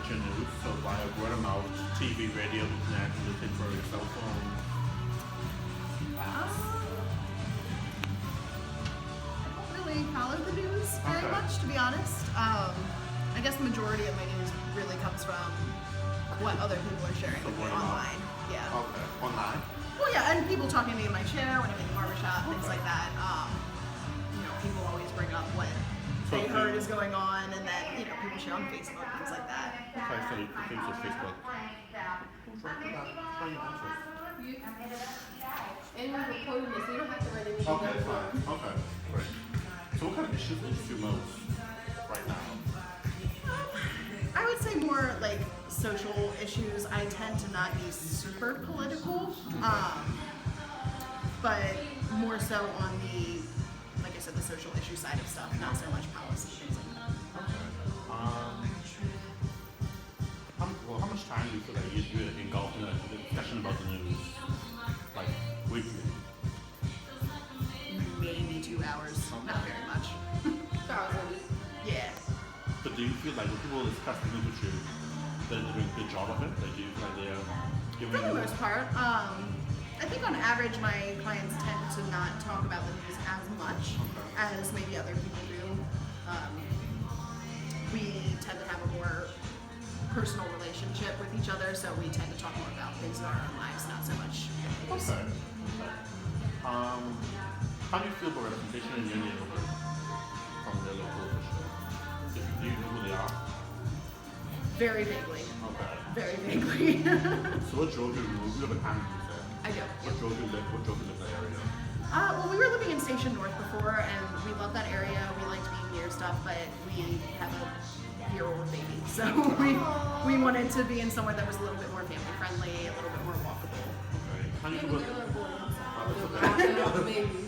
your news? So via word of mouth, TV, radio, internet, looking for your cell phone. I don't really follow the news very much, to be honest. I guess the majority of my news really comes from what other people are sharing with me online. Yeah. Okay. Online? Well, yeah, and people talking to me in my chair when I'm in the barbershop, things like that. People always bring up what they heard is going on, and then people share on Facebook, things like that. Okay, so things on Facebook. And we're recording this, so you don't have to write anything Okay, down. fine. Okay, great. So what kind of issues interest you most right now? I would say more like social issues. I tend to not be super political, but more so on the, like I said, the social issue side of stuff, not so much policy, things like that. How much time do you feel like you're engulfed in a discussion about the news? Like, weekly? Maybe 2 hours, not very much. Yeah. But do you feel like when people discuss the news with you, they're doing a good job of it? Like, do you feel like they're giving For the you... most part. I think on average my clients tend to not talk about the news as much as maybe other people do. We tend to have a more personal relationship with each other, so we tend to talk more about things in our own lives, not so much news. Okay. How do you feel about representation in your neighborhood from the local officials? Do you know who they are? Very vaguely. Okay. Very vaguely. So what drove you to move? You live in Hamilton, you said? I do. What drove you to live in that area? Well, we were living in Station North before, and we love that area. We liked being near stuff, but we have a year-old baby, so we wanted to be in somewhere that was a little bit more family friendly, a little bit more walkable. Okay. How do you feel about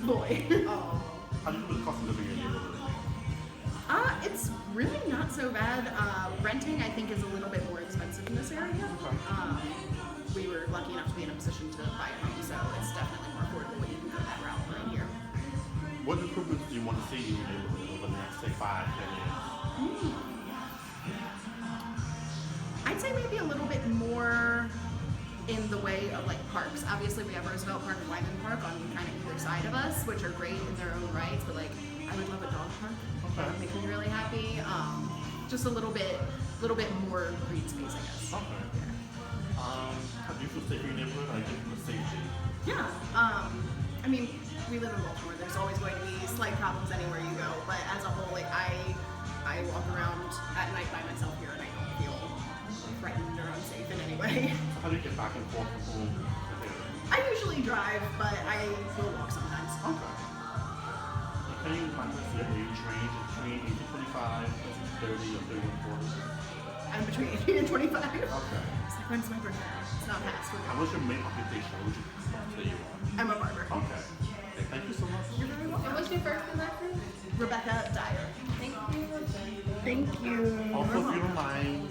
Boy. How do you feel the cost of living in your neighborhood? It's really not so bad. Renting, I think, is a little bit more expensive in this area. We were lucky enough to be in a position to buy a home, so it's definitely more affordable when you can go that route right here. What improvements do you want to see in your neighborhood over the next, say, 5, 10 years? I'd say maybe a little bit more in the way of like parks. Obviously, we have Roosevelt Park and Wyman Park on kind of either side of us, which are great in their own rights, but like I would love a dog park. That would make me really happy. Just a little bit more green space, I guess. Okay. How do you feel safe in your neighborhood? I think for safety. Yeah. I mean, we live in Baltimore. There's always going to be slight problems anywhere you go, but as a whole, like I walk around at night by myself here, and I don't feel threatened or unsafe in any way. So how do you get back and forth from home to here? I usually drive, but I will walk sometimes. Okay. Can you remind us your age range between 1825, 30, or 31, 40? I'm between 18 and 25. Okay. It's like, when's my birthday? It's not past. We're And good. what's your main occupation? What would you say you are? I'm a barber. Okay. Okay, thank you so much. You're very welcome. And what's your first and last name? Rebecca Dyer. Thank you. Thank you. Also, if you don't mind,